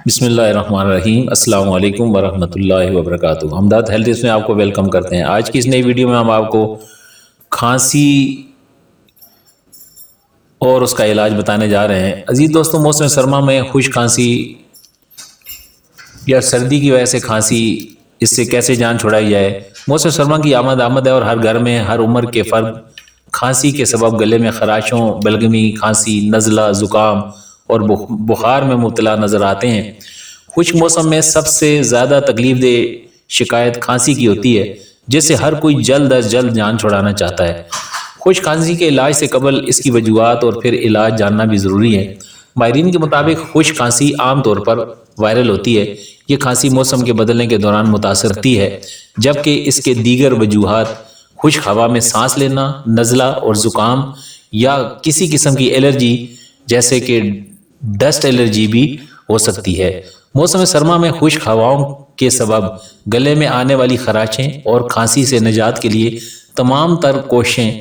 بسم اللہ الرحمن الرحیم۔ السلام علیکم ورحمۃ اللہ وبرکاتہ۔ ہمدرد ہیلتھ ٹپس میں آپ کو ویلکم کرتے ہیں۔ آج کی اس نئی ویڈیو میں ہم آپ کو کھانسی اور اس کا علاج بتانے جا رہے ہیں۔ عزیز دوستوں، موسم سرما میں خشک کھانسی یا سردی کی وجہ سے کھانسی، اس سے کیسے جان چھڑائی جائے۔ موسم سرما کی آمد ہے اور ہر گھر میں ہر عمر کے فرد کھانسی کے سبب گلے میں خراشوں، بلغمی، کھانسی، نزلہ، زکام اور بخار میں مبتلا نظر آتے ہیں۔ خشک موسم میں سب سے زیادہ تکلیف دہ شکایت کھانسی کی ہوتی ہے، جس سے ہر کوئی جلد از جلد جان چھڑانا چاہتا ہے۔ خشک کھانسی کے علاج سے قبل اس کی وجوہات اور پھر علاج جاننا بھی ضروری ہے۔ ماہرین کے مطابق خشک کھانسی عام طور پر وائرل ہوتی ہے۔ یہ کھانسی موسم کے بدلنے کے دوران متاثر ہوتی ہے، جبکہ اس کے دیگر وجوہات خشک ہوا میں سانس لینا، نزلہ اور زکام، یا کسی قسم کی الرجی جیسے کہ ڈسٹ الرجی بھی ہو سکتی ہے۔ موسم سرما میں خشک ہواؤں کے سبب گلے میں آنے والی خراشیں اور کھانسی سے نجات کے لیے تمام تر کوششیں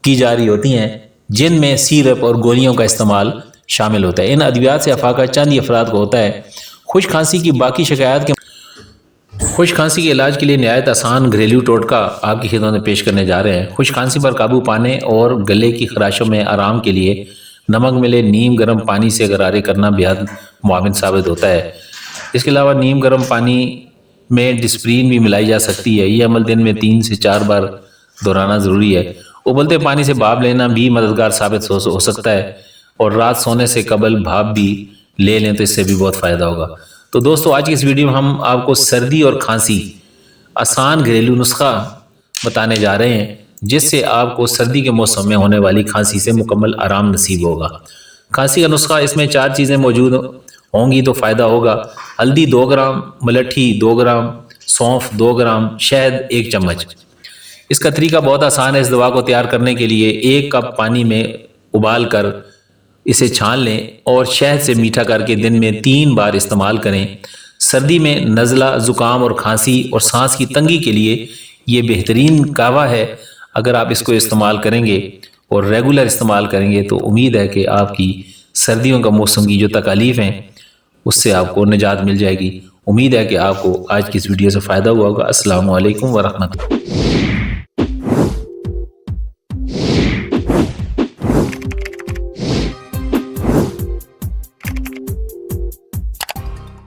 کی جا رہی ہوتی ہیں، جن میں سیرپ اور گولیوں کا استعمال شامل ہوتا ہے۔ ان ادویات سے افاقہ چند ہی افراد کو ہوتا ہے۔ خشک کھانسی کی باقی شکایات کے خشک کھانسی کے علاج کے لیے نہایت آسان گھریلو ٹوٹکا آپ کی خدمت میں پیش کرنے جا رہے ہیں۔ خشک کھانسی پر قابو پانے اور گلے کی خراشوں میں آرام کے لیے نمک ملے نیم گرم پانی سے غرارے کرنا بہت معاون ثابت ہوتا ہے۔ اس کے علاوہ نیم گرم پانی میں ڈسپرین بھی ملائی جا سکتی ہے۔ یہ عمل دن میں 3 سے 4 بار دہرانا ضروری ہے۔ ابلتے پانی سے بھاپ لینا بھی مددگار ثابت ہو سکتا ہے، اور رات سونے سے قبل بھاپ بھی لے لیں تو اس سے بھی بہت فائدہ ہوگا۔ تو دوستو، آج کی اس ویڈیو میں ہم آپ کو سردی اور کھانسی آسان گھریلو نسخہ بتانے جا رہے ہیں، جس سے آپ کو سردی کے موسم میں ہونے والی کھانسی سے مکمل آرام نصیب ہوگا۔ کھانسی کا نسخہ، اس میں 4 چیزیں موجود ہوں گی تو فائدہ ہوگا۔ ہلدی 2 گرام، ملٹھی 2 گرام، سونف 2 گرام، شہد 1 چمچ۔ اس کا طریقہ بہت آسان ہے۔ اس دوا کو تیار کرنے کے لیے 1 کپ پانی میں ابال کر اسے چھان لیں اور شہد سے میٹھا کر کے دن میں 3 بار استعمال کریں۔ سردی میں نزلہ، زکام اور کھانسی اور سانس کی تنگی کے لیے یہ بہترین قہوہ ہے۔ اگر آپ اس کو استعمال کریں گے اور ریگولر استعمال کریں گے تو امید ہے کہ آپ کی سردیوں کا موسم کی جو تکالیف ہیں اس سے آپ کو نجات مل جائے گی۔ امید ہے کہ آپ کو آج کی اس ویڈیو سے فائدہ ہوا ہوگا۔ السلام علیکم ورحمۃ اللہ۔